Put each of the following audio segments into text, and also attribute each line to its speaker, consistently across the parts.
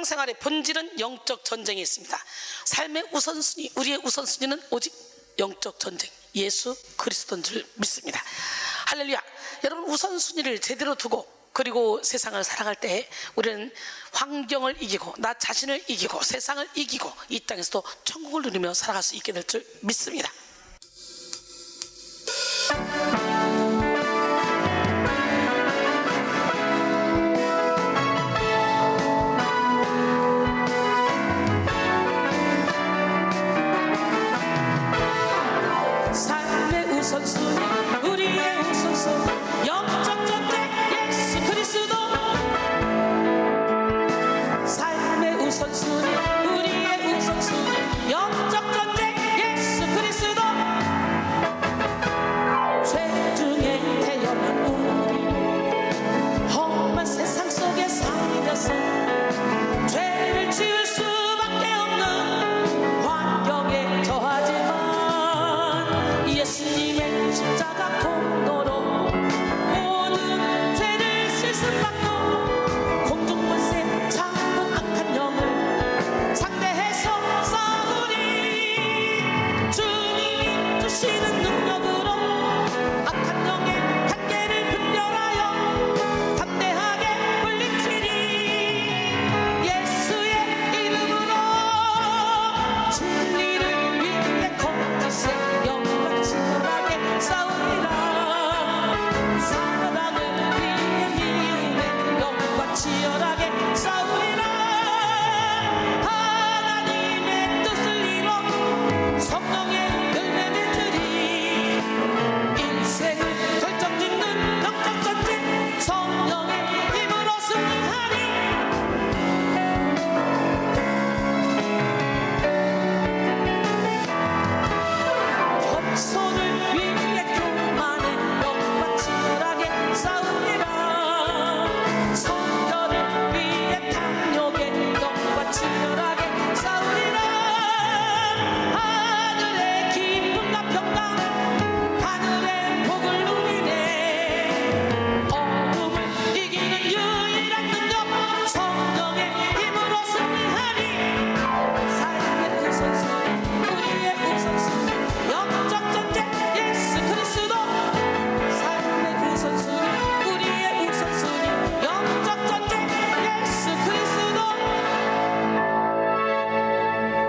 Speaker 1: 생활의 본질은 영적 전쟁이 있습니다. 삶의 우선순위, 우리의 우선순위는 오직 영적 전쟁, 예수 그리스도인 줄 믿습니다. 할렐루야. 여러분, 우선순위를 제대로 두고 그리고 세상을 살아갈 때 우리는 환경을 이기고 나 자신을 이기고 세상을 이기고 이 땅에서도 천국을 누리며 살아갈 수 있게 될 줄 믿습니다. 삶의 우선순위, 우리의 우선순위, 영적 전쟁 예수 그리스도. 삶의 우선순위, 우리의 우선순위, 영적 전쟁 예수 그리스도. 죄 중에 태어난 우리 험한 세상 속에 살면서 죄를 지을 수밖에 없는 환경에 처하지만 예수님의 십자가 공로로 모든 죄를 씻음받고 공중권세 창문 악한 영을 상대해서 싸우리. 주님이 주시는 능력으로 악한 영의 한계를 분별하여 담대하게 물리치리. 예수의 이름으로 진리를 위해 거짓의 영과 치열하게 싸우리라. 사랑을 위해 미움의 영과 치열하게 싸우리라. 하나님의 뜻을 이뤄 성령의 열매 맺으리. 인생을 결정짓는 영적 전쟁 성령의 힘으로 승리하리. 겸손을 위해 교만의 영과 치열하게 싸우리라. 성결을 위해 탐욕의 영과 치열하게 싸우리라. 하늘의 기쁨과 평강, 하늘의 복을 누리네. 어둠을 이기는 유일한 능력 성령의 힘으로 승리하리. 삶의 우선순위, 우리의 우선순위, 영적 전쟁 예수 그리스도. 삶의 우선순위, 우리의 우선순위, 영적 전쟁 예수 그리스도.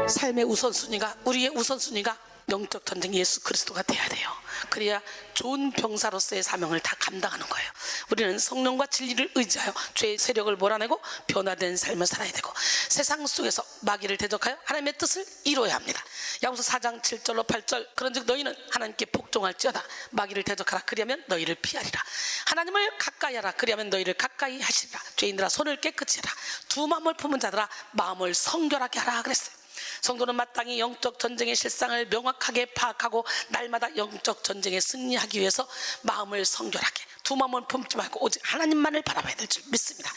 Speaker 1: 삶의 우선순위가, 우리의 우선순위가 영적 전쟁 예수 그리스도가 돼야 돼요. 그래야 좋은 병사로서의 사명을 다 감당하는 거예요. 우리는 성령과 진리를 의지하여 죄의 세력을 몰아내고 변화된 삶을 살아야 되고 세상 속에서 마귀를 대적하여 하나님의 뜻을 이루어야 합니다. 야고보서 4장 7절로 8절. 그런즉 너희는 하나님께 복종할지어다. 마귀를 대적하라. 그리하면 너희를 피하리라. 하나님을 가까이 하라. 그리하면 너희를 가까이 하시리라. 죄인들아 손을 깨끗이 하라. 두 마음을 품은 자들아 마음을 성결하게 하라 그랬어요. 성도는 마땅히 영적 전쟁의 실상을 명확하게 파악하고 날마다 영적 전쟁에 승리하기 위해서 마음을 성결하게, 두 마음을 품지 말고 오직 하나님만을 바라봐야 될 줄 믿습니다.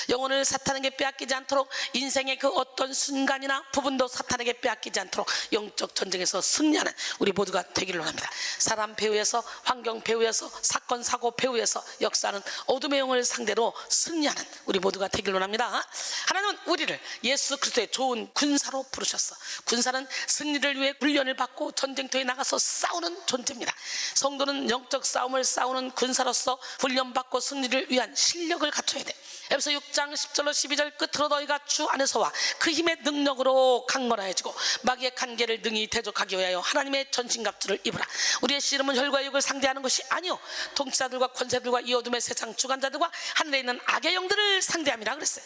Speaker 1: 영혼을 사탄에게 빼앗기지 않도록, 인생의 그 어떤 순간이나 부분도 사탄에게 빼앗기지 않도록 영적 전쟁에서 승리하는 우리 모두가 되기를 원합니다. 사람 배후에서, 환경 배후에서, 사건 사고 배후에서 역사하는 어둠의 영을 상대로 승리하는 우리 모두가 되기를 원합니다. 하나님은 우리를 예수 그리스도의 좋은 군사로 부르셨어. 군사는 승리를 위해 훈련을 받고 전쟁터에 나가서 싸우는 존재입니다. 성도는 영적 싸움을 싸우는 군사로서 훈련받고 승리를 위한 실력을 갖춰야 돼. 에베소 6장 10절로 12절. 끝으로 너희가 주 안에서와 그 힘의 능력으로 강건하여지고 마귀의 간계를 능히 대적하기 위하여 하나님의 전신갑주를 입으라. 우리의 씨름은 혈과 육을 상대하는 것이 아니요 통치자들과 권세들과 이 어둠의 세상 주관자들과 하늘에 있는 악의 영들을 상대함이라 그랬어요.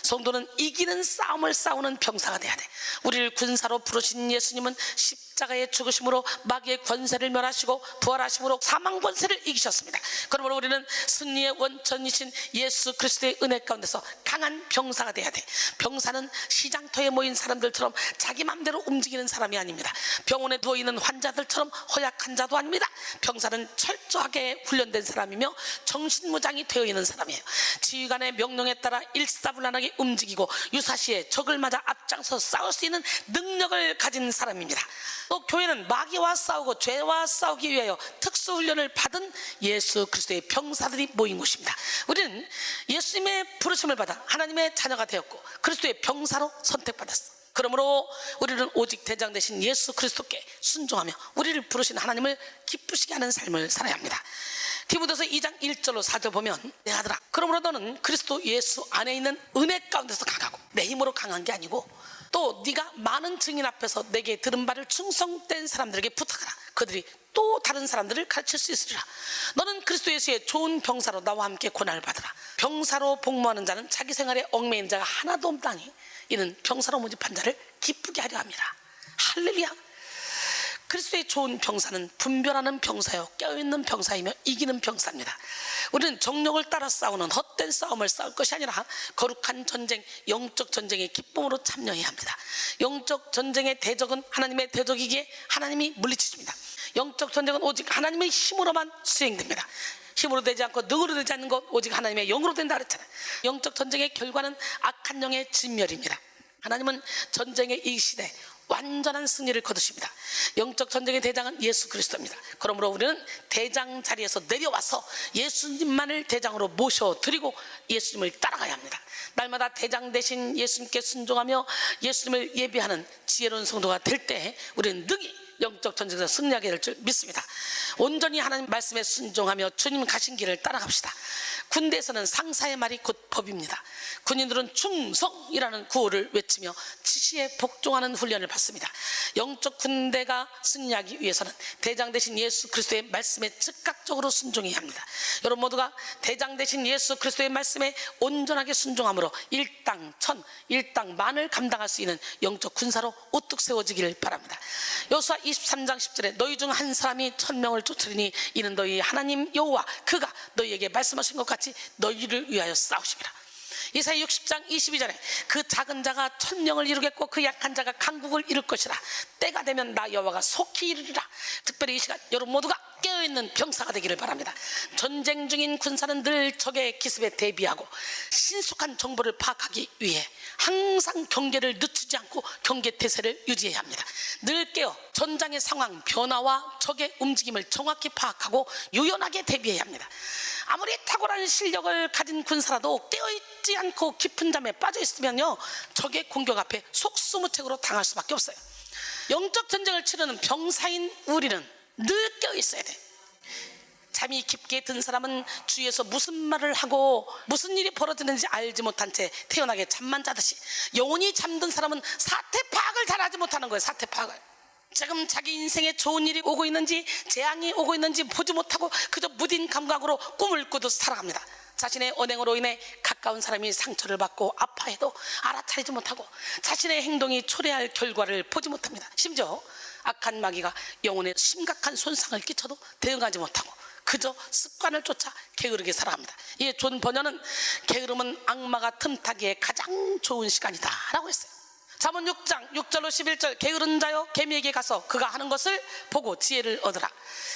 Speaker 1: 성도는 이기는 싸움을 싸우는 병사가 돼야 돼. 우리를 군사로 부르신 예수님은 십자가의 죽으심으로 마귀의 권세를 멸하시고 부활하심으로 사망 권세를 이기셨습니다. 그러므로 우리는 승리의 원천이신 예수 그리스도의 은혜 가운데서 강한 병사가 돼야 돼. 병사는 시장터에 모인 사람들처럼 자기 맘대로 움직이는 사람이 아닙니다. 병원에 누워있는 환자들처럼 허약한 자도 아닙니다. 병사는 철저히 철저하게 훈련된 사람이며 정신무장이 되어 있는 사람이에요. 지휘관의 명령에 따라 일사불란하게 움직이고 유사시에 적을 맞아 앞장서 싸울 수 있는 능력을 가진 사람입니다. 또 교회는 마귀와 싸우고 죄와 싸우기 위하여 특수훈련을 받은 예수 그리스도의 병사들이 모인 곳입니다. 우리는 예수님의 부르심을 받아 하나님의 자녀가 되었고 그리스도의 병사로 선택받았어. 그러므로 우리는 오직 대장 되신 예수 그리스도께 순종하며 우리를 부르신 하나님을 기쁘시게 하는 삶을 살아야 합니다. 디모데서 2장 1절로 4절 보면, 내 아들아, 그러므로 너는 그리스도 예수 안에 있는 은혜 가운데서 강하고 내 힘으로 강한 게 아니고 또 네가 많은 증인 앞에서 내게 들은 바를 충성된 사람들에게 부탁하라. 그들이 또 다른 사람들을 가르칠 수 있으리라. 너는 그리스도 예수의 좋은 병사로 나와 함께 고난을 받으라. 병사로 복무하는 자는 자기 생활에 얽매인 자가 하나도 없다니 이는 병사로 모집한 자를 기쁘게 하려 함이라. 할렐루야. 그리스도의 좋은 병사는 분별하는 병사요, 깨어있는 병사이며 이기는 병사입니다. 우리는 정욕을 따라 싸우는 헛된 싸움을 싸울 것이 아니라 거룩한 전쟁, 영적 전쟁의 기쁨으로 참여해야 합니다. 영적 전쟁의 대적은 하나님의 대적이기에 하나님이 물리치십니다. 영적 전쟁은 오직 하나님의 힘으로만 수행됩니다. 힘으로 되지 않고 능으로 되지 않는 것, 오직 하나님의 영으로 된다 그랬잖아요. 영적 전쟁의 결과는 악한 영의 진멸입니다. 하나님은 전쟁의 이 시대 완전한 승리를 거두십니다. 영적 전쟁의 대장은 예수 그리스도입니다. 그러므로 우리는 대장 자리에서 내려와서 예수님만을 대장으로 모셔드리고 예수님을 따라가야 합니다. 날마다 대장 대신 예수님께 순종하며 예수님을 예배하는 지혜로운 성도가 될 때 우리는 능히 영적 전쟁에서 승리하게 될 줄 믿습니다. 온전히 하나님 말씀에 순종하며 주님 가신 길을 따라갑시다. 군대에서는 상사의 말이 곧 법입니다. 군인들은 충성이라는 구호를 외치며 지시에 복종하는 훈련을 받습니다. 영적 군대가 승리하기 위해서는 대장 대신 예수 그리스도의 말씀에 즉각적으로 순종해야 합니다. 여러분 모두가 대장 대신 예수 그리스도의 말씀에 온전하게 순종함으로 일당 천, 일당 만을 감당할 수 있는 영적 군사로 우뚝 세워지기를 바랍니다. 여호수아 23장 10절에 너희 중 한 사람이 1000명을 쫓으리니 이는 너희 하나님 여호와 그가 너희에게 말씀하신 것 같이 너희를 위하여 싸우십니다. 이사야 60장 22절에 그 작은 자가 1000명을 이루겠고 그 약한 자가 강국을 이룰 것이라. 때가 되면 나 여호와가 속히 이르리라. 특별히 이 시간 여러분 모두가 깨어있는 병사가 되기를 바랍니다. 전쟁 중인 군사는 늘 적의 기습에 대비하고 신속한 정보를 파악하기 위해 항상 경계를 늦추지 않고 경계 태세를 유지해야 합니다. 늘 깨어 전장의 상황, 변화와 적의 움직임을 정확히 파악하고 유연하게 대비해야 합니다. 아무리 탁월한 실력을 가진 군사라도 깨어있지 않고 깊은 잠에 빠져있으면요 적의 공격 앞에 속수무책으로 당할 수밖에 없어요. 영적 전쟁을 치르는 병사인 우리는 늘 깨어있어야 돼. 잠이 깊게 든 사람은 주위에서 무슨 말을 하고 무슨 일이 벌어지는지 알지 못한 채 태연하게 잠만 자듯이 영원히 잠든 사람은 사태 파악을 잘 하지 못하는 거예요. 사태 파악을. 지금 자기 인생에 좋은 일이 오고 있는지 재앙이 오고 있는지 보지 못하고 그저 무딘 감각으로 꿈을 꾸듯 살아갑니다. 자신의 언행으로 인해 가까운 사람이 상처를 받고 아파해도 알아차리지 못하고 자신의 행동이 초래할 결과를 보지 못합니다. 심지어 악한 마귀가 영혼에 심각한 손상을 끼쳐도 대응하지 못하고 그저 습관을 쫓아 게으르게 살아갑니다. 이 존 버녀는 게으름은 악마가 틈타기에 가장 좋은 시간이다 라고 했어요. 잠언 6장 6절로 11절 게으른 자여 개미에게 가서 그가 하는 것을 보고 지혜를 얻으라.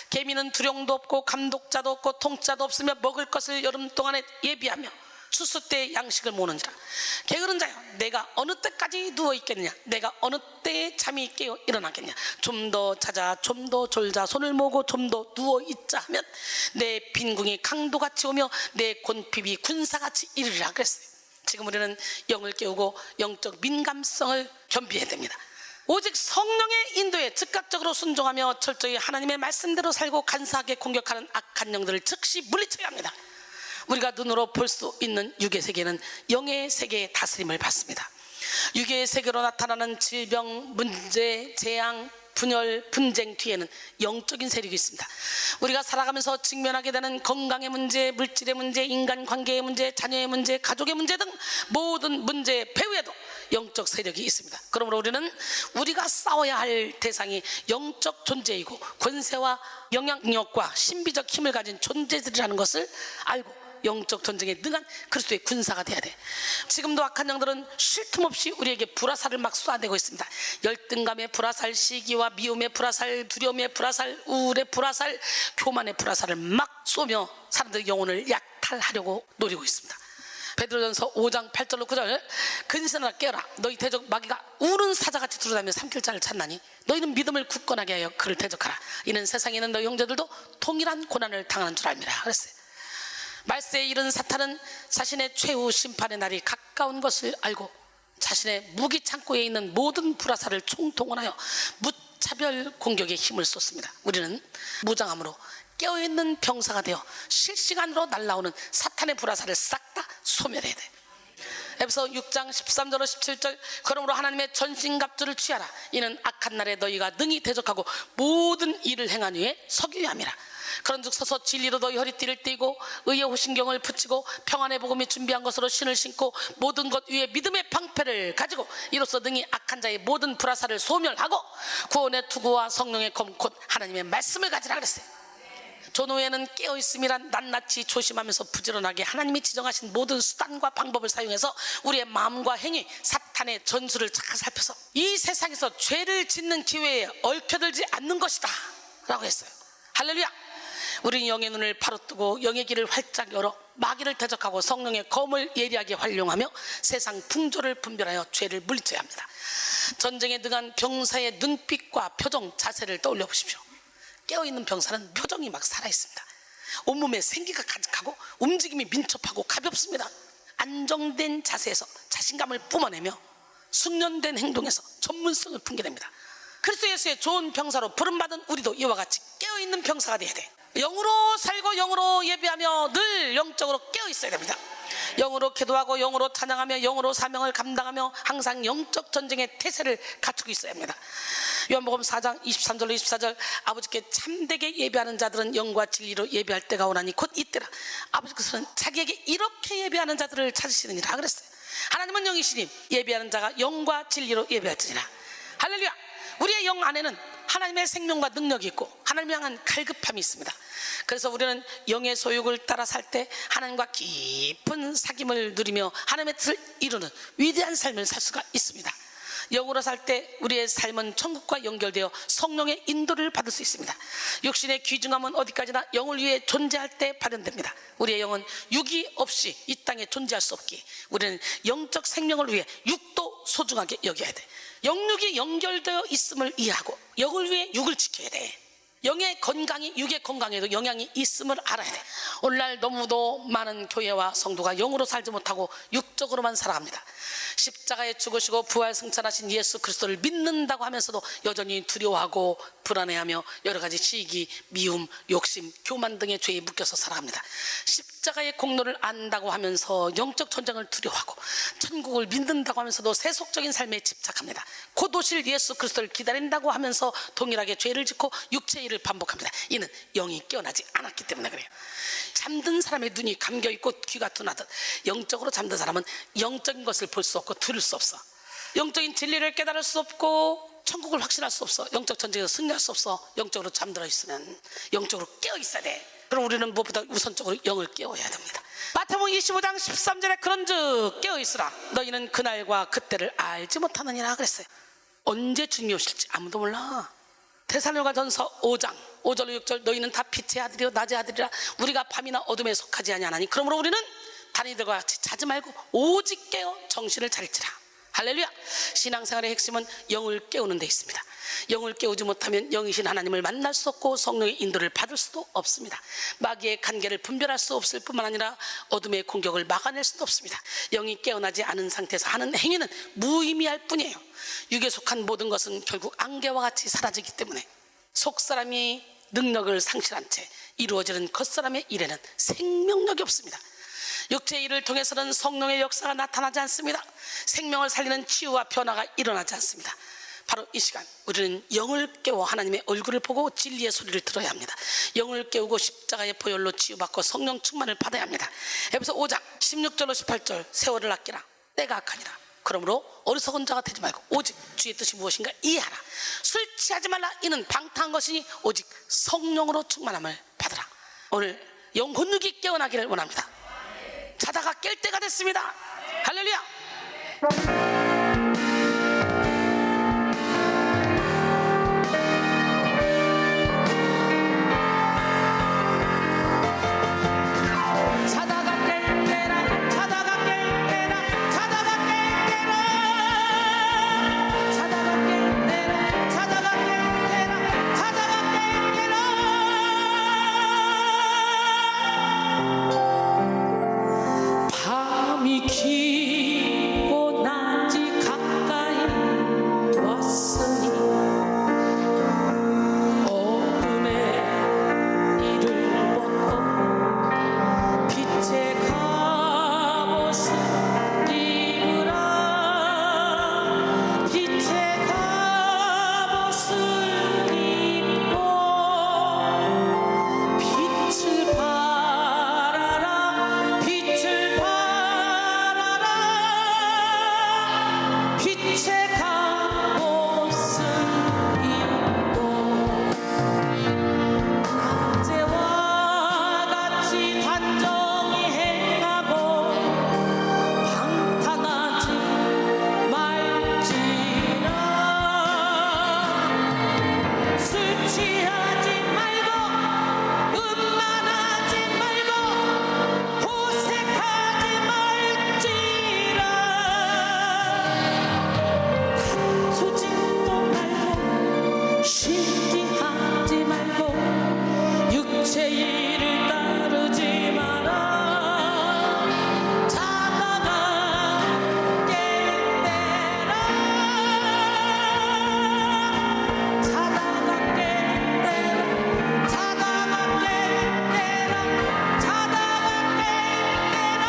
Speaker 1: 개미는 두령도 없고 감독자도 없고 통짜도 없으며 먹을 것을 여름 동안에 예비하며 추수 때 양식을 모는지라. 게으른 자여 내가 어느 때까지 누워있겠느냐. 내가 어느 때에 잠이 깨어 일어나겠냐. 좀 더 자자 좀 더 졸자 손을 모으고 좀 더 누워있자 하면 내 빈궁이 강도같이 오며 내 곤핍이 군사같이 이르리라 그랬어요. 지금 우리는 영을 깨우고 영적 민감성을 겸비해야 됩니다. 오직 성령의 인도에 즉각적으로 순종하며 철저히 하나님의 말씀대로 살고 간사하게 공격하는 악한 영들을 즉시 물리쳐야 합니다. 우리가 눈으로 볼 수 있는 육의 세계는 영의 세계의 다스림을 받습니다. 육의 세계로 나타나는 질병, 문제, 재앙, 분열, 분쟁 뒤에는 영적인 세력이 있습니다. 우리가 살아가면서 직면하게 되는 건강의 문제, 물질의 문제, 인간관계의 문제, 자녀의 문제, 가족의 문제 등 모든 문제 배후에도 영적 세력이 있습니다. 그러므로 우리는 우리가 싸워야 할 대상이 영적 존재이고 권세와 영향력과 신비적 힘을 가진 존재들이라는 것을 알고 영적 전쟁에 능한 그리스도의 군사가 돼야 돼. 지금도 악한 영들은 쉴 틈 없이 우리에게 불화살을 막 쏘아대고 있습니다. 열등감의 불화살, 시기와 미움의 불화살, 두려움의 불화살, 우울의 불화살, 교만의 불화살을 막 쏘며 사람들의 영혼을 약탈하려고 노리고 있습니다. 베드로전서 5장 8절로 9절, 근신하라 깨어라, 너희 대적 마귀가 우는 사자같이 두루다니며 삼킬 자를 찾나니 너희는 믿음을 굳건하게 하여 그를 대적하라. 이는 세상에 있는 너희 형제들도 동일한 고난을 당하는 줄 알미라 그랬어요. 말세에 이른 사탄은 자신의 최후 심판의 날이 가까운 것을 알고 자신의 무기 창고에 있는 모든 불화살을 총동원하여 무차별 공격에 힘을 쏟습니다. 우리는 무장함으로 깨어있는 병사가 되어 실시간으로 날아오는 사탄의 불화살을 싹 다 소멸해야 돼. 에베소 6장 13절로 17절, 그러므로 하나님의 전신갑주를 취하라. 이는 악한 날에 너희가 능히 대적하고 모든 일을 행한 후에 서기야 함이라. 그런즉 서서 진리로 너희 허리띠를 띠고 의의 호신경을 붙이고 평안의 복음이 준비한 것으로 신을 신고 모든 것 위에 믿음의 방패를 가지고 이로써 능히 악한 자의 모든 불화살을 소멸하고 구원의 투구와 성령의 검 곧 하나님의 말씀을 가지라 그랬어요. 전후에는 깨어있음이란 낱낱이 조심하면서 부지런하게 하나님이 지정하신 모든 수단과 방법을 사용해서 우리의 마음과 행위, 사탄의 전술을 잘 살펴서 이 세상에서 죄를 짓는 기회에 얽혀들지 않는 것이다 라고 했어요. 할렐루야. 우리는 영의 눈을 바로 뜨고 영의 길을 활짝 열어 마귀를 대적하고 성령의 검을 예리하게 활용하며 세상 풍조를 분별하여 죄를 물리쳐야 합니다. 전쟁에 능한 병사의 눈빛과 표정, 자세를 떠올려 보십시오. 깨어있는 병사는 표정이 막 살아있습니다. 온몸에 생기가 가득하고 움직임이 민첩하고 가볍습니다. 안정된 자세에서 자신감을 뿜어내며 숙련된 행동에서 전문성을 풍겨냅니다. 그리스도 예수의 좋은 병사로 부름받은 우리도 이와 같이 깨어있는 병사가 되어야 돼. 영으로 살고 영으로 예배하며 늘 영적으로 깨어있어야 됩니다. 영으로 기도하고 영으로 찬양하며 영으로 사명을 감당하며 항상 영적 전쟁의 태세를 갖추고 있어야 합니다. 요한복음 4장 23절로 24절, 아버지께 참되게 예배하는 자들은 영과 진리로 예배할 때가 오나니 곧 이때라. 아버지께서는 자기에게 이렇게 예배하는 자들을 찾으시느니라 그랬어요. 하나님은 영이시니 예배하는 자가 영과 진리로 예배할지니라. 할렐루야. 우리의 영 안에는 하나님의 생명과 능력이 있고 하나님을 향한 갈급함이 있습니다. 그래서 우리는 영의 소욕을 따라 살 때 하나님과 깊은 사귐을 누리며 하나님의 뜻을 이루는 위대한 삶을 살 수가 있습니다. 영으로 살 때 우리의 삶은 천국과 연결되어 성령의 인도를 받을 수 있습니다. 육신의 귀중함은 어디까지나 영을 위해 존재할 때 발현됩니다. 우리의 영은 육이 없이 이 땅에 존재할 수 없기에 우리는 영적 생명을 위해 육도 소중하게 여겨야 돼. 영육이 연결되어 있음을 이해하고 영을 위해 육을 지켜야 돼. 영의 건강이 육의 건강에도 영향이 있음을 알아야 돼. 오늘날 너무도 많은 교회와 성도가 영으로 살지 못하고 육적으로만 살아갑니다. 십자가에 죽으시고 부활 승천하신 예수 그리스도를 믿는다고 하면서도 여전히 두려워하고 불안해하며 여러 가지 시기, 미움, 욕심, 교만 등의 죄에 묶여서 살아갑니다. 십자가의 공로를 안다고 하면서 영적 전쟁을 두려워하고 천국을 믿는다고 하면서도 세속적인 삶에 집착합니다. 곧 오실 예수 그리스도를 기다린다고 하면서 동일하게 죄를 짓고 육체의 일을 반복합니다. 이는 영이 깨어나지 않았기 때문에 그래요. 잠든 사람의 눈이 감겨있고 귀가 둔하듯 영적으로 잠든 사람은 영적인 것을 볼 수 없고 들을 수 없어. 영적인 진리를 깨달을 수 없고 천국을 확신할 수 없어. 영적 전쟁에서 승리할 수 없어. 영적으로 잠들어 있으면 영적으로 깨어 있어야 돼. 그럼 우리는 무엇보다 우선적으로 영을 깨워야 됩니다. 마태복음 25장 13절에 그런즉 깨어 있으라. 너희는 그날과 그때를 알지 못하느니라 그랬어요. 언제 주님이 오실지 아무도 몰라. 데살로니가전서 5장 5절로 6절, 너희는 다 빛의 아들이요 낮의 아들이라. 우리가 밤이나 어둠에 속하지 아니하나니 그러므로 우리는 다니들과 같이 자지 말고 오직 깨어 정신을 차릴지라. 할렐루야. 신앙생활의 핵심은 영을 깨우는 데 있습니다. 영을 깨우지 못하면 영이신 하나님을 만날 수 없고 성령의 인도를 받을 수도 없습니다. 마귀의 간계를 분별할 수 없을 뿐만 아니라 어둠의 공격을 막아낼 수도 없습니다. 영이 깨어나지 않은 상태에서 하는 행위는 무의미할 뿐이에요. 육에 속한 모든 것은 결국 안개와 같이 사라지기 때문에 속사람이 능력을 상실한 채 이루어지는 겉사람의 일에는 생명력이 없습니다. 육체의 일을 통해서는 성령의 역사가 나타나지 않습니다. 생명을 살리는 치유와 변화가 일어나지 않습니다. 바로 이 시간 우리는 영을 깨워 하나님의 얼굴을 보고 진리의 소리를 들어야 합니다. 영을 깨우고 십자가의 보혈로 치유받고 성령 충만을 받아야 합니다. 에베소 5장 16절로 18절, 세월을 아끼라. 때가 악하니라. 그러므로 어리석은 자가 되지 말고 오직 주의 뜻이 무엇인가 이해하라. 술 취하지 말라. 이는 방탕한 것이니 오직 성령으로 충만함을 받으라. 오늘 영혼육이 깨어나기를 원합니다. 자다가 깰 때가 됐습니다. 할렐루야. 자다가 깰 때라, 자다가 깰 때라, 자다가 깰 때라, 자다가 깰 때라, 자다가 깰 때라, 자다가 깰 때라. 밤이 깊고 낮이 가까이 왔으니 어둠의 이를 벗고 빛의 갑옷을 입으라. 빛의 갑옷을 입고 빛을 발하라. 빛을 발하라. 빛의 갑옷을 입고 낮에와 같이 단정히 행하고 방탕하지 말지라. 술 취하지 말고 음란하지 말고 호색하지 말지라. 다투지도 말고 시기하지 말고 육체의 일을 따르지 마라. 자다가 깰 때라, 자다가 깰 때라, 자다가 깰 때라, 자다가 깰 때라.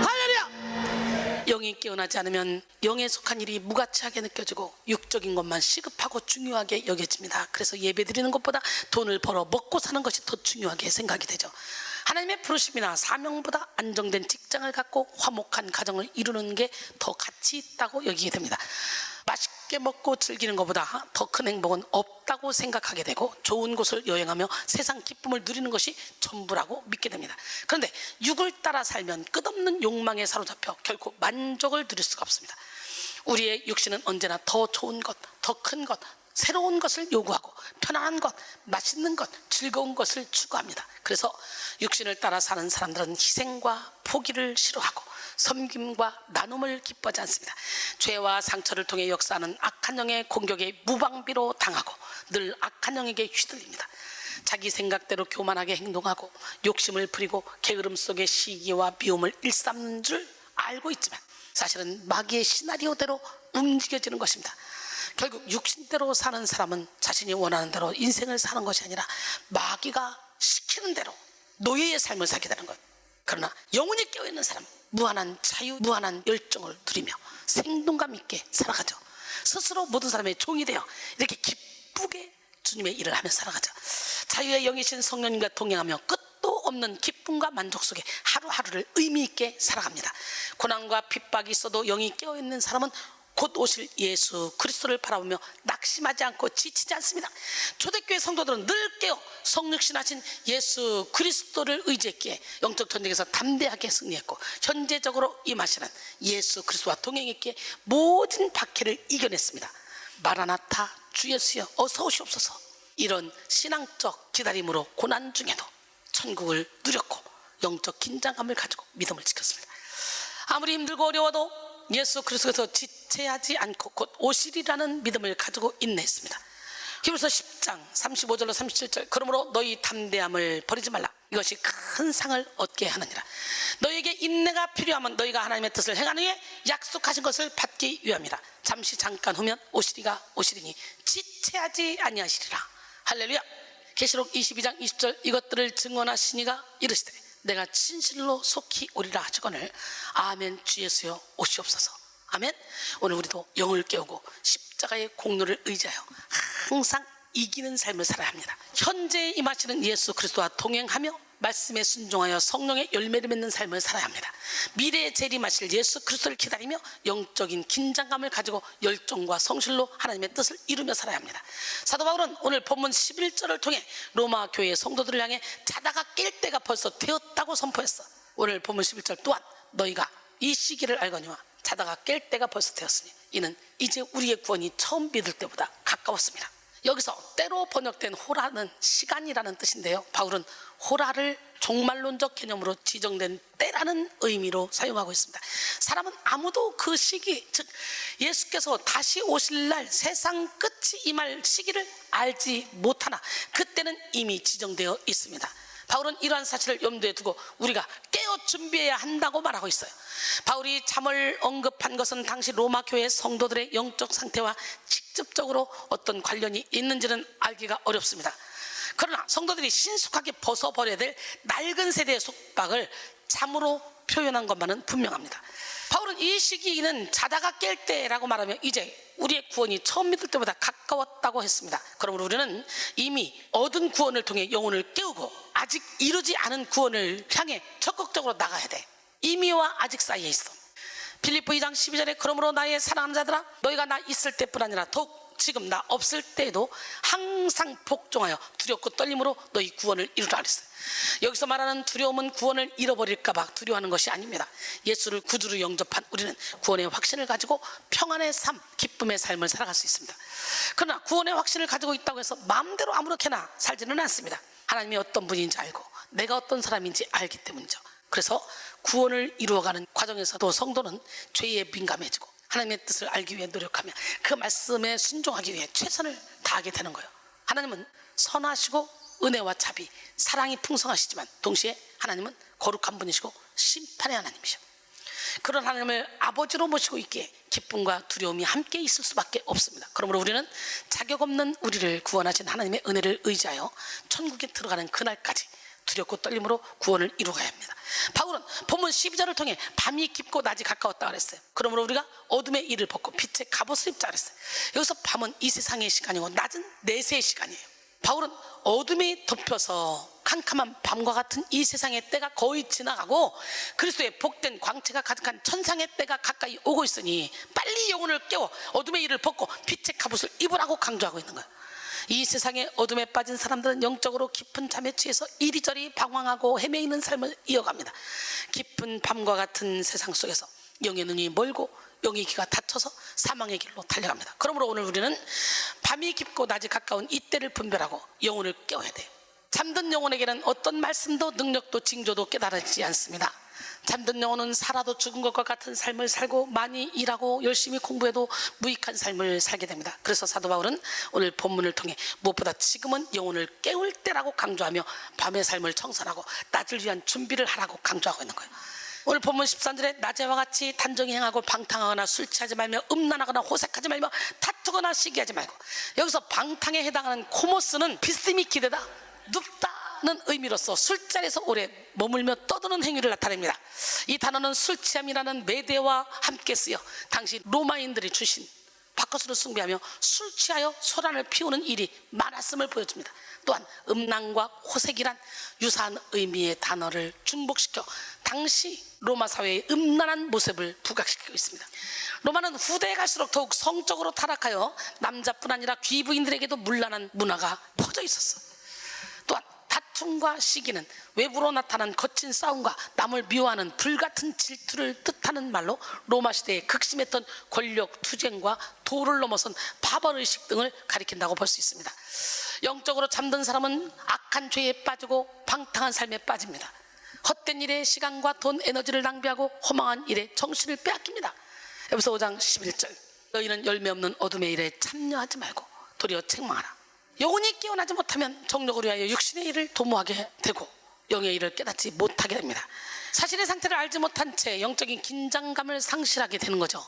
Speaker 1: 할렐루야. 영이 깨어나지 않으면 영에 속한 일이 무가치하게 느껴지고 육적인 것만 시급하고 중요하게 여겨집니다. 그래서 예배드리는 것보다 돈을 벌어 먹고 사는 것이 더 중요하게 생각이 되죠. 하나님의 부르심이나 사명보다 안정된 직장을 갖고 화목한 가정을 이루는 게 더 가치 있다고 여기게 됩니다. 맛있게 먹고 즐기는 것보다 더 큰 행복은 없다고 생각하게 되고 좋은 곳을 여행하며 세상 기쁨을 누리는 것이 전부라고 믿게 됩니다. 그런데 육을 따라 살면 끝없는 욕망에 사로잡혀 결코 만족을 누릴 수가 없습니다. 우리의 육신은 언제나 더 좋은 것, 더 큰 것, 새로운 것을 요구하고 편안한 것, 맛있는 것, 즐거운 것을 추구합니다. 그래서 육신을 따라 사는 사람들은 희생과 포기를 싫어하고 섬김과 나눔을 기뻐하지 않습니다. 죄와 상처를 통해 역사하는 악한 영의 공격에 무방비로 당하고 늘 악한 영에게 휘둘립니다. 자기 생각대로 교만하게 행동하고 욕심을 부리고 게으름 속에 시기와 미움을 일삼는 줄 알고 있지만 사실은 마귀의 시나리오대로 움직여지는 것입니다. 결국 육신대로 사는 사람은 자신이 원하는 대로 인생을 사는 것이 아니라 마귀가 시키는 대로 노예의 삶을 살게 되는 것. 그러나 영혼이 깨어있는 사람, 무한한 자유, 무한한 열정을 누리며 생동감 있게 살아가죠. 스스로 모든 사람의 종이 되어 이렇게 기쁘게 주님의 일을 하며 살아가죠. 자유의 영이신 성령님과 동행하며 끝도 없는 기쁨과 만족 속에 하루하루를 의미 있게 살아갑니다. 고난과 핍박이 있어도 영이 깨어있는 사람은 곧 오실 예수 그리스도를 바라보며 낙심하지 않고 지치지 않습니다. 초대교회 성도들은 늘 깨어 성육신하신 예수 그리스도를 의지했기에 영적 전쟁에서 담대하게 승리했고 현재적으로 임하시는 예수 그리스도와 동행했기에 모든 박해를 이겨냈습니다. 마라나타 주 예수여 어서 오시옵소서. 이런 신앙적 기다림으로 고난 중에도 천국을 누렸고 영적 긴장감을 가지고 믿음을 지켰습니다. 아무리 힘들고 어려워도 예수 그리스도에서 지체하지 않고 곧 오시리라는 믿음을 가지고 인내했습니다. 히브리서 10장 35절로 37절 그러므로 너희 담대함을 버리지 말라. 이것이 큰 상을 얻게 하느니라. 너희에게 인내가 필요하면 너희가 하나님의 뜻을 행한 후에 약속하신 것을 받기 위함이라. 잠시 잠깐 후면 오시리가 오시리니 지체하지 아니하시리라. 할렐루야. 계시록 22장 20절 이것들을 증언하시니가 이르시되 내가 진실로 속히 오리라 하시거늘 아멘. 주 예수여 오시옵소서. 아멘. 오늘 우리도 영을 깨우고 십자가의 공로를 의지하여 항상 이기는 삶을 살아야 합니다. 현재 임하시는 예수 그리스도와 동행하며 말씀에 순종하여 성령의 열매를 맺는 삶을 살아야 합니다. 미래에 재림하실 예수 그리스도를 기다리며 영적인 긴장감을 가지고 열정과 성실로 하나님의 뜻을 이루며 살아야 합니다. 사도 바울은 오늘 본문 11절을 통해 로마 교회의 성도들을 향해 자다가 깰 때가 벌써 되었다고 선포했어. 오늘 본문 11절 또한 너희가 이 시기를 알거니와 자다가 깰 때가 벌써 되었으니 이는 이제 우리의 구원이 처음 믿을 때보다 가까웠습니다. 여기서 때로 번역된 호라는 시간이라는 뜻인데요, 바울은 호라를 종말론적 개념으로 지정된 때라는 의미로 사용하고 있습니다. 사람은 아무도 그 시기, 즉 예수께서 다시 오실 날 세상 끝이 임할 시기를 알지 못하나 그때는 이미 지정되어 있습니다. 바울은 이러한 사실을 염두에 두고 우리가 깨어 준비해야 한다고 말하고 있어요. 바울이 잠을 언급한 것은 당시 로마 교회 성도들의 영적 상태와 직접적으로 어떤 관련이 있는지는 알기가 어렵습니다. 그러나 성도들이 신속하게 벗어버려야 될 낡은 세대의 속박을 잠으로 표현한 것만은 분명합니다. 바울은 이 시기는 자다가 깰 때라고 말하며 이제 우리의 구원이 처음 믿을 때보다 가까웠다고 했습니다. 그러므로 우리는 이미 얻은 구원을 통해 영혼을 깨우고 아직 이루지 않은 구원을 향해 적극적으로 나가야 돼. 이미와 아직 사이에 있어. 빌립보 2장 12절에 그러므로 나의 사랑하는 자들아 너희가 나 있을 때뿐 아니라 더욱 지금 나 없을 때에도 항상 복종하여 두렵고 떨림으로 너희 구원을 이루라 그랬어요. 여기서 말하는 두려움은 구원을 잃어버릴까 봐 두려워하는 것이 아닙니다. 예수를 구주로 영접한 우리는 구원의 확신을 가지고 평안의 삶, 기쁨의 삶을 살아갈 수 있습니다. 그러나 구원의 확신을 가지고 있다고 해서 마음대로 아무렇게나 살지는 않습니다. 하나님이 어떤 분인지 알고 내가 어떤 사람인지 알기 때문이죠. 그래서 구원을 이루어가는 과정에서도 성도는 죄에 민감해지고 하나님의 뜻을 알기 위해 노력하며 그 말씀에 순종하기 위해 최선을 다하게 되는 거예요. 하나님은 선하시고 은혜와 자비, 사랑이 풍성하시지만 동시에 하나님은 거룩한 분이시고 심판의 하나님이셔. 그런 하나님을 아버지로 모시고 있기에 기쁨과 두려움이 함께 있을 수밖에 없습니다. 그러므로 우리는 자격 없는 우리를 구원하신 하나님의 은혜를 의지하여 천국에 들어가는 그날까지 두렵고 떨림으로 구원을 이루어가야 합니다. 바울은 본문 12절을 통해 밤이 깊고 낮이 가까웠다 그랬어요. 그러므로 우리가 어둠의 일을 벗고 빛의 갑옷을 입자 그랬어요. 여기서 밤은 이 세상의 시간이고 낮은 내세의 시간이에요. 바울은 어둠이 덮여서 캄캄한 밤과 같은 이 세상의 때가 거의 지나가고 그리스도의 복된 광채가 가득한 천상의 때가 가까이 오고 있으니 빨리 영혼을 깨워 어둠의 일을 벗고 빛의 갑옷을 입으라고 강조하고 있는 거예요. 이 세상의 어둠에 빠진 사람들은 영적으로 깊은 잠에 취해서 이리저리 방황하고 헤매이는 삶을 이어갑니다. 깊은 밤과 같은 세상 속에서 영의 눈이 멀고 영의 귀가 닫혀서 사망의 길로 달려갑니다. 그러므로 오늘 우리는 밤이 깊고 낮이 가까운 이때를 분별하고 영혼을 깨워야 돼요. 잠든 영혼에게는 어떤 말씀도 능력도 징조도 깨달아지지 않습니다. 잠든 영혼은 살아도 죽은 것과 같은 삶을 살고 많이 일하고 열심히 공부해도 무익한 삶을 살게 됩니다. 그래서 사도 바울은 오늘 본문을 통해 무엇보다 지금은 영혼을 깨울 때라고 강조하며 밤의 삶을 청산하고 낮을 위한 준비를 하라고 강조하고 있는 거예요. 오늘 본문 13절에 낮에와 같이 단정히 행하고 방탕하거나 술 취하지 말며 음란하거나 호색하지 말며 다투거나 시기하지 말고, 여기서 방탕에 해당하는 코모스는 비스듬히 기대다, 눕다는 의미로서 술자리에서 오래 머물며 떠드는 행위를 나타냅니다. 이 단어는 술 취함이라는 매대와 함께 쓰여 당시 로마인들이 주신 바커스를 숭배하며 술 취하여 소란을 피우는 일이 많았음을 보여줍니다. 또한 음란과 호색이란 유사한 의미의 단어를 중복시켜 당시 로마 사회의 음란한 모습을 부각시키고 있습니다. 로마는 후대에 갈수록 더욱 성적으로 타락하여 남자뿐 아니라 귀부인들에게도 문란한 문화가 퍼져 있었어. 또한 다툼과 시기는 외부로 나타난 거친 싸움과 남을 미워하는 불같은 질투를 뜻하는 말로 로마 시대에 극심했던 권력 투쟁과 도를 넘어선 파벌의식 등을 가리킨다고 볼 수 있습니다. 영적으로 잠든 사람은 악한 죄에 빠지고 방탕한 삶에 빠집니다. 헛된 일에 시간과 돈, 에너지를 낭비하고 허망한 일에 정신을 빼앗깁니다. 에베소 5장 11절, 너희는 열매 없는 어둠의 일에 참여하지 말고 도리어 책망하라. 영혼이 깨어나지 못하면 정력을 위하여 육신의 일을 도모하게 되고 영의 일을 깨닫지 못하게 됩니다. 자신의 상태를 알지 못한 채 영적인 긴장감을 상실하게 되는 거죠.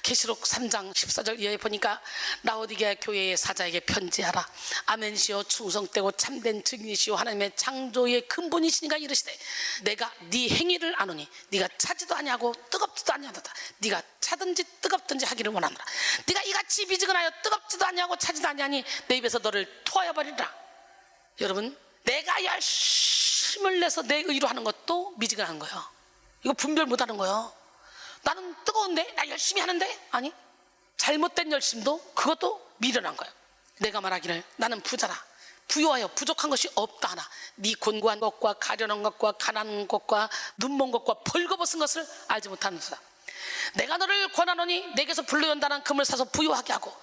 Speaker 1: 계시록 3장 14절 이하에 보니까 라오디게아 교회의 사자에게 편지하라. 아멘시오 충성되고 참된 증인이시오 하나님의 창조의 근본이시니가 이르시되 내가 네 행위를 아노니 네가 차지도 아니하고 뜨겁지도 아니하도다. 네가 차든지 뜨겁든지 하기를 원하노라. 네가 이같이 미지근하여 뜨겁지도 아니하고 차지도 아니하니 내 입에서 너를 토하여 버리라. 여러분, 내가 열심히 힘을 내서 내 의로 하는 것도 미지근한 거예요. 이거 분별 못하는 거예요. 나는 뜨거운데 나 열심히 하는데 아니, 잘못된 열심도 그것도 미련한 거예요. 내가 말하기를 나는 부자라, 부유하여 부족한 것이 없다 하나 네 곤고한 것과 가련한 것과 가난한 것과 눈먼 것과 벌거벗은 것을 알지 못하는도다. 내가 너를 권하노니 내게서 불러온다는 금을 사서 부유하게 하고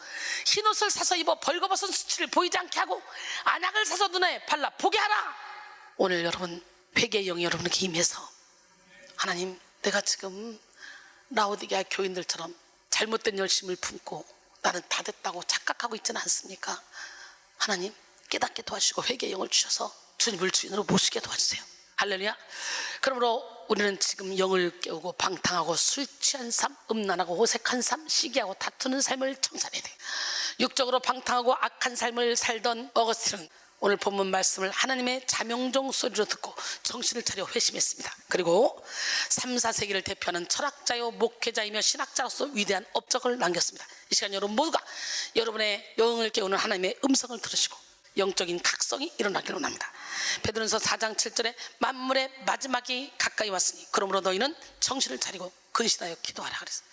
Speaker 1: 흰옷을 사서 입어 벌거벗은 수치를 보이지 않게 하고 안약을 사서 눈에 발라 보게 하라. 오늘 여러분 회개의 영이 여러분에게 임해서 하나님, 내가 지금 라오디게아 교인들처럼 잘못된 열심을 품고 나는 다 됐다고 착각하고 있지는 않습니까? 하나님 깨닫게 도와주시고 회개의 영을 주셔서 주님을 주인으로 모시게 도와주세요. 할렐루야. 그러므로 우리는 지금 영을 깨우고 방탕하고 술 취한 삶, 음란하고 호색한 삶, 시기하고 다투는 삶을 청산해야 돼요. 육적으로 방탕하고 악한 삶을 살던 어거스틴은 오늘 본문 말씀을 하나님의 자명종 소리로 듣고 정신을 차려 회심했습니다. 그리고 3, 4세기를 대표하는 철학자요 목회자이며 신학자로서 위대한 업적을 남겼습니다. 이 시간 여러분 모두가 여러분의 영을 깨우는 하나님의 음성을 들으시고 영적인 각성이 일어나기를 원합니다. 베드로전서 4장 7절에 만물의 마지막이 가까이 왔으니 그러므로 너희는 정신을 차리고 근신하여 기도하라 그랬어요.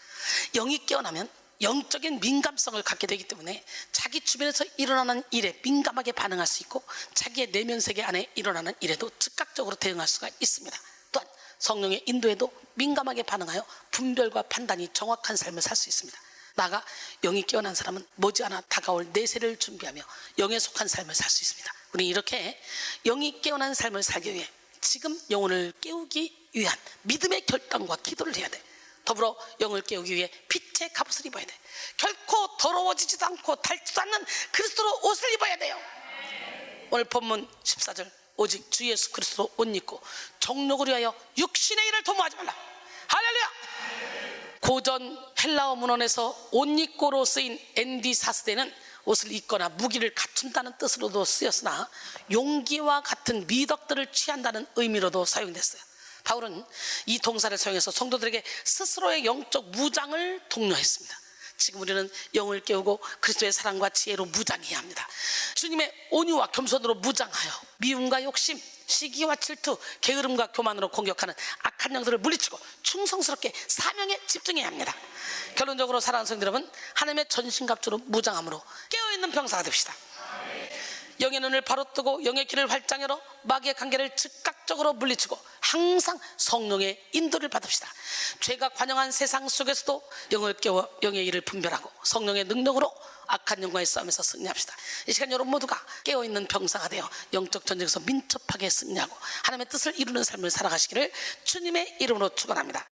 Speaker 1: 영이 깨어나면 영적인 민감성을 갖게 되기 때문에 자기 주변에서 일어나는 일에 민감하게 반응할 수 있고 자기의 내면 세계 안에 일어나는 일에도 즉각적으로 대응할 수가 있습니다. 또한 성령의 인도에도 민감하게 반응하여 분별과 판단이 정확한 삶을 살 수 있습니다. 나가 영이 깨어난 사람은 머지않아 다가올 내세를 준비하며 영에 속한 삶을 살 수 있습니다. 우리 이렇게 영이 깨어난 삶을 살기 위해 지금 영혼을 깨우기 위한 믿음의 결단과 기도를 해야 돼. 더불어 영을 깨우기 위해 빛의 갑옷을 입어야 돼. 결코 더러워지지도 않고 닳지도 않는 그리스도로 옷을 입어야 돼요. 오늘 본문 14절 오직 주 예수 그리스도로 옷 입고 정욕을 위하여 육신의 일을 도모하지 말라. 할렐루야. 고전 헬라어 문헌에서 옷 입고로 쓰인 엔디사스데는 옷을 입거나 무기를 갖춘다는 뜻으로도 쓰였으나 용기와 같은 미덕들을 취한다는 의미로도 사용됐어요. 바울은 이 동사를 사용해서 성도들에게 스스로의 영적 무장을 독려했습니다. 지금 우리는 영을 깨우고 그리스도의 사랑과 지혜로 무장해야 합니다. 주님의 온유와 겸손으로 무장하여 미움과 욕심, 시기와 질투, 게으름과 교만으로 공격하는 악한 영들을 물리치고 충성스럽게 사명에 집중해야 합니다. 결론적으로 사랑하는 성도 여러분, 하나님의 전신갑주로 무장함으로 깨어있는 병사가 됩시다. 영의 눈을 바로 뜨고 영의 길을 활짝 열어 마귀의 관계를 즉각적으로 물리치고 항상 성령의 인도를 받읍시다. 죄가 관영한 세상 속에서도 영을 깨워 영의 일을 분별하고 성령의 능력으로 악한 영과의 싸움에서 승리합시다. 이 시간 여러분 모두가 깨어있는 병사가 되어 영적 전쟁에서 민첩하게 승리하고 하나님의 뜻을 이루는 삶을 살아가시기를 주님의 이름으로 축원합니다.